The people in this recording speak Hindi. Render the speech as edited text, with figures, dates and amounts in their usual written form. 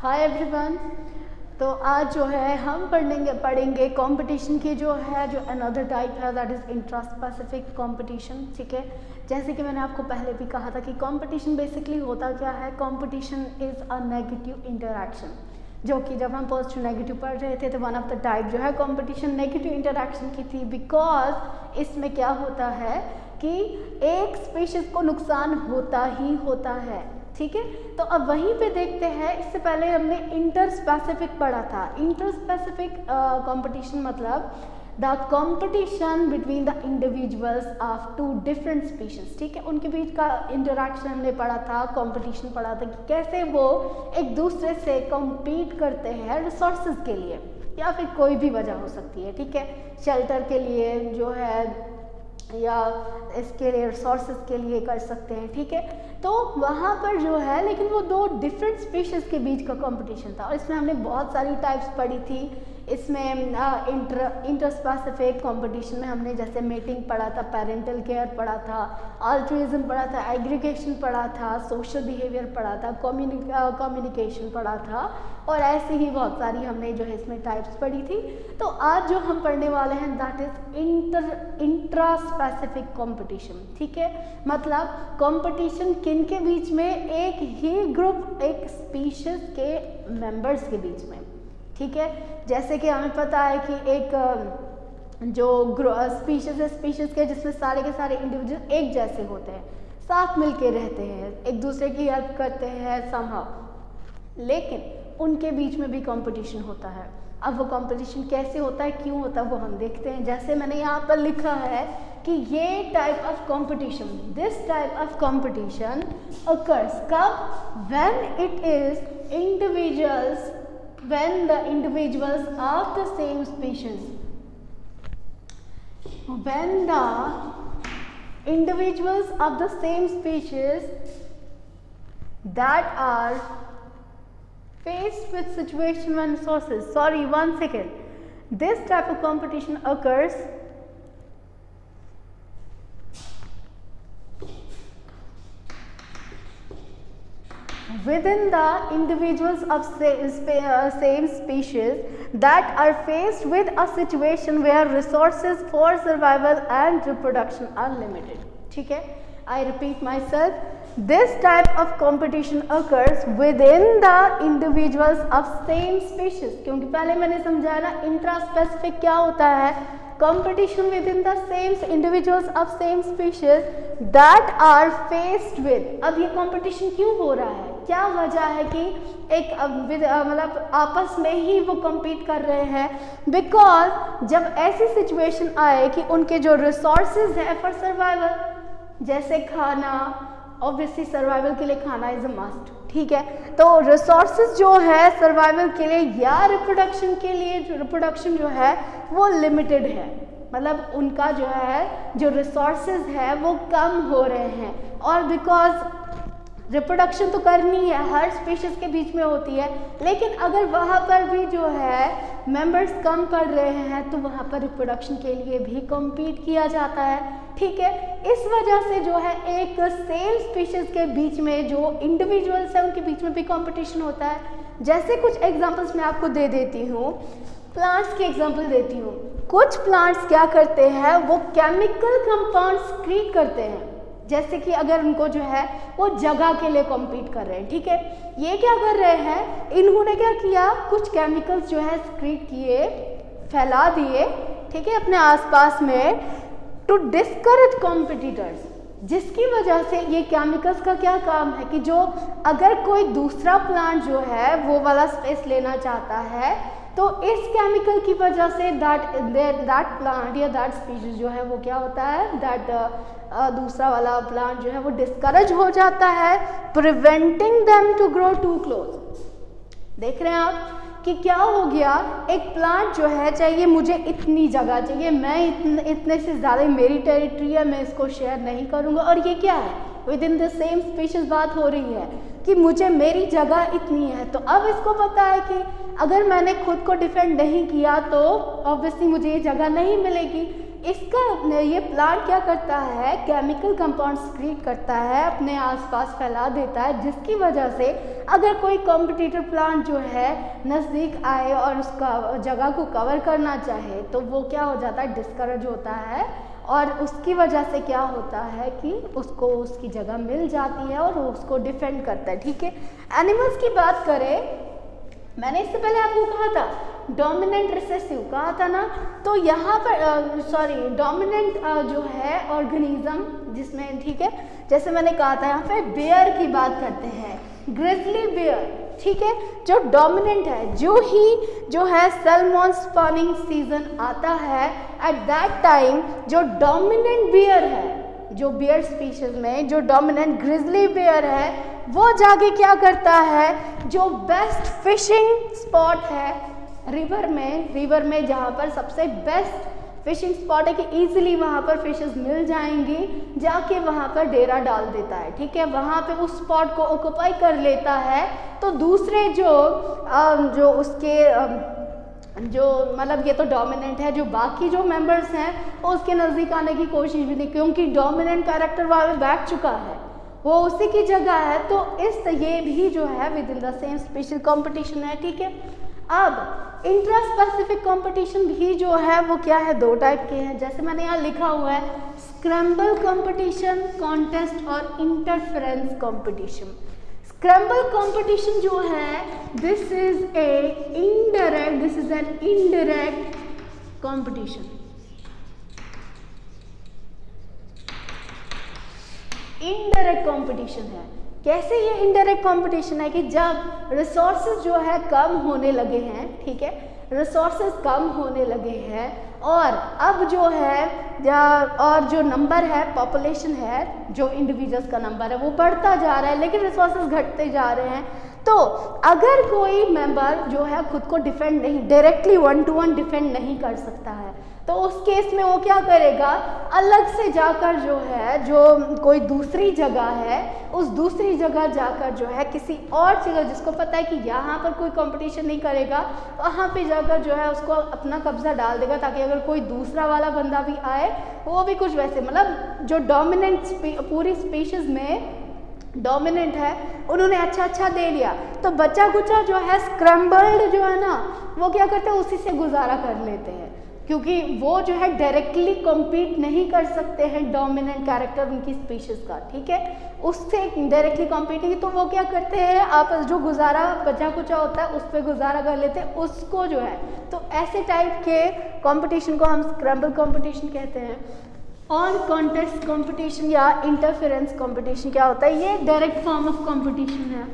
Hi everyone. तो आज जो है हम पढ़ेंगे कंपटीशन की जो अनदर टाइप है, that is intra specific competition. ठीक है, जैसे कि मैंने आपको पहले भी कहा था कि कंपटीशन बेसिकली होता क्या है। Competition is a negative interaction, जो कि जब हम पॉजिटिव नेगेटिव पढ़ रहे थे तो वन ऑफ द टाइप जो है कंपटीशन नेगेटिव इंटरैक्शन की थी। बिकॉज इसमें क्या होता है कि एक स्पीशीज़ को नुकसान होता ही होता है। ठीक है, तो अब वहीं पे देखते हैं। इससे पहले हमने इंटर स्पेसिफिक पढ़ा था। इंटर स्पेसिफिक कंपटीशन मतलब the competition between the individuals of two different species. ठीक है, उनके बीच का इंटरैक्शन हमने पढ़ा था, कंपटीशन पढ़ा था कि कैसे वो एक दूसरे से compete करते हैं रिसोर्सेज के लिए, या फिर कोई भी वजह हो सकती है। ठीक है, शेल्टर के लिए जो है, या इसके लिए रिसोर्सेज के लिए कर सकते हैं। ठीक है, तो वहाँ पर जो है, लेकिन वो दो डिफरेंट स्पीशीज़ के बीच का कंपटीशन था और इसमें हमने बहुत सारी टाइप्स पढ़ी थी। इसमें इंटर स्पेसिफिक कंपटीशन में हमने जैसे मेटिंग पढ़ा था, पेरेंटल केयर पढ़ा था, अल्ट्रुइज्म पढ़ा था, एग्रीगेशन पढ़ा था, सोशल बिहेवियर पढ़ा था, कम्युनिकेशन पढ़ा था, और ऐसी ही बहुत सारी हमने जो है इसमें टाइप्स पढ़ी थी। तो आज जो हम पढ़ने वाले हैं that is intra specific competition. ठीक है, मतलब कंपटीशन किन के बीच में, एक ही ग्रुप, एक स्पीशीज के मेंबर्स के बीच में। ठीक है, जैसे कि हमें पता है कि एक जो स्पीशीज है, स्पीशीज के जिसमें सारे के सारे इंडिविजुअल एक जैसे होते हैं, साथ मिलके रहते हैं, एक दूसरे की हेल्प करते हैं समहाउ, लेकिन उनके बीच में भी कंपटीशन होता है। अब वो कंपटीशन कैसे होता है, क्यों होता है, वो हम देखते हैं। जैसे मैंने यहाँ पर लिखा है कि ये type of competition, this type of competition occurs कब, when it is individuals, when the individuals of the same species, when the individuals of the same species that are faced with situation and resources. Sorry, one second. This type of competition occurs within the individuals of same species that are faced with a situation where resources for survival and reproduction are limited. ठीक है, I repeat myself. This type of competition occurs within the individuals of same species. क्योंकि पहले मैंने समझाया ना, इंट्रास्पेसिफिक क्या होता है, competition within the same individuals of same species that are faced with। अब ये competition क्यों हो रहा है, क्या वजह है कि एक मतलब आपस में ही वो compete कर रहे हैं। बिकॉज जब ऐसी सिचुएशन आए कि उनके जो रिसोर्सेज है फॉर सर्वाइवल, जैसे खाना, ऑब्वियसली सर्वाइवल के लिए खाना इज अ मस्ट। ठीक है, तो रिसोर्सेज जो है सर्वाइवल के लिए या रिप्रोडक्शन के लिए, रिप्रोडक्शन जो है वो लिमिटेड है, मतलब उनका जो है जो रिसोर्सेज है वो कम हो रहे हैं। और बिकॉज रिप्रोडक्शन तो करनी है, हर स्पीशीज के बीच में होती है, लेकिन अगर वहाँ पर भी जो है मेंबर्स कम पड़ रहे हैं तो वहाँ पर रिप्रोडक्शन के लिए भी कम्पीट किया जाता है। ठीक है, इस वजह से जो है एक सेम स्पीशीज के बीच में जो इंडिविजुअल्स हैं उनके बीच में भी कंपटीशन होता है। जैसे कुछ एग्जांपल्स मैं आपको दे देती हूँ, प्लांट्स की एग्जांपल देती हूँ। कुछ प्लांट्स क्या करते हैं, वो केमिकल कंपाउंड सक्रीट करते हैं। जैसे कि अगर उनको जो है वो जगह के लिए कॉम्पीट कर रहे हैं। ठीक है, ये क्या कर रहे हैं, इन्होंने क्या किया, कुछ केमिकल्स जो है सक्रीट किए, फैला दिए, ठीक है, अपने आसपास में, टू डिस्करेज कॉम्पिटिटर्स, जिसकी वजह से ये केमिकल्स का क्या काम है कि जो अगर कोई दूसरा प्लांट जो है वो वाला स्पेस लेना चाहता है तो इस केमिकल की वजह से दैट प्लांट या दैट स्पीशीज जो है वो क्या होता है, दैट दूसरा वाला प्लांट जो है वो डिस्करेज हो जाता है, preventing them to grow too close. देख रहे हैं आप कि क्या हो गया, एक प्लांट जो है, चाहिए मुझे इतनी जगह चाहिए, मैं इतने से ज़्यादा मेरी टेरिटरी है, मैं इसको शेयर नहीं करूँगा। और ये क्या है, with in the same species बात हो रही है कि मुझे मेरी जगह इतनी है। तो अब इसको पता है कि अगर मैंने खुद को डिफेंड नहीं किया तो ऑब्वियसली मुझे ये जगह नहीं मिलेगी। इसका ये प्लांट क्या करता है, केमिकल कंपाउंड सीक्रेट करता है, अपने आसपास फैला देता है, जिसकी वजह से अगर कोई कॉम्पिटिटर प्लांट जो है नज़दीक आए और उसका जगह को कवर करना चाहे तो वो क्या हो जाता है, डिस्करेज होता है, और उसकी वजह से क्या होता है कि उसको उसकी जगह मिल जाती है और वो उसको डिफेंड करता है। ठीक है, एनिमल्स की बात करें, मैंने इससे पहले आपको कहा था डोमिनेंट रिसेसिव कहा था ना, तो यहाँ पर डोमिनेंट जो है ऑर्गेनिज्म जिसमें, ठीक है, जैसे मैंने कहा था यहाँ पे बेयर की बात करते हैं, ग्रिजली बेयर, ठीक है, जो डोमिनेंट है, जो है सैल्मन स्पॉनिंग सीजन आता है, एट दैट टाइम जो डोमिनेंट बेयर है, जो बियर स्पीशीज में जो डोमिनेंट ग्रिजली बेयर है, वो जाके क्या करता है, जो बेस्ट फिशिंग स्पॉट है रिवर में जहाँ पर सबसे बेस्ट फिशिंग स्पॉट है कि इजीली वहाँ पर फिशेस मिल जाएंगी, जाके वहाँ पर डेरा डाल देता है। ठीक है, वहाँ पे उस स्पॉट को ऑक्यूपाई कर लेता है, तो दूसरे जो उसके जो मतलब ये तो डोमिनेंट है, जो बाकी जो मेंबर्स हैं उसके नज़दीक आने की कोशिश भी नहीं, क्योंकि डोमिनेंट कैरेक्टर वहाँ पे बैठ चुका है, वो उसी की जगह है, तो ये भी जो है with in the same species competition है। ठीक है, अब इंट्रा स्पेसिफिक कंपटीशन भी जो है वो क्या है, दो टाइप के हैं, जैसे मैंने यहाँ लिखा हुआ है स्क्रैम्बल कंपटीशन कॉन्टेस्ट और इंटरफेरेंस कंपटीशन। स्क्रैम्बल कंपटीशन जो है this is an indirect competition. Indirect competition है। कैसे ये इनडायरेक्ट कंपटीशन है कि जब रिसोर्सेज जो है कम होने लगे हैं, ठीक है, रिसोर्सेज कम होने लगे हैं और अब जो है और जो नंबर है, पॉपुलेशन है, जो इंडिविजुअल्स का नंबर है वो बढ़ता जा रहा है, लेकिन रिसोर्सेज घटते जा रहे हैं, तो अगर कोई मेंबर जो है खुद को डिफेंड नहीं, डायरेक्टली 1-to-1 डिफेंड नहीं कर सकता है, तो उस केस में वो क्या करेगा, अलग से जाकर जो है, जो कोई दूसरी जगह है, उस दूसरी जगह जाकर जो है किसी और जगह जिसको पता है कि यहाँ पर कोई कंपटीशन नहीं करेगा, वहाँ पे जाकर जो है उसको अपना कब्जा डाल देगा, ताकि अगर कोई दूसरा वाला बंदा भी आए वो भी कुछ वैसे, मतलब जो डोमिनेंट पूरी स्पीशीज में डोमिनेंट है उन्होंने अच्छा दे लिया, तो बचा कुचा जो है स्क्रैम्बल्ड जो है ना, वो क्या करते हैं, उसी से गुजारा कर लेते हैं, क्योंकि वो जो है डायरेक्टली कम्पीट नहीं कर सकते हैं डोमिनेंट कैरेक्टर उनकी स्पीशीज का। ठीक है, उससे डायरेक्टली कम्पीट नहीं, तो वो क्या करते हैं, आपस जो गुजारा बचा कुचा होता है उस पर गुजारा कर लेते हैं उसको जो है, तो ऐसे टाइप के कंपटीशन को हम स्क्रैम्बल कंपटीशन कहते हैं। और कॉन्टेस्ट कंपटीशन या इंटरफेरेंस कंपटीशन क्या होता है, ये डायरेक्ट फॉर्म ऑफ कंपटीशन है।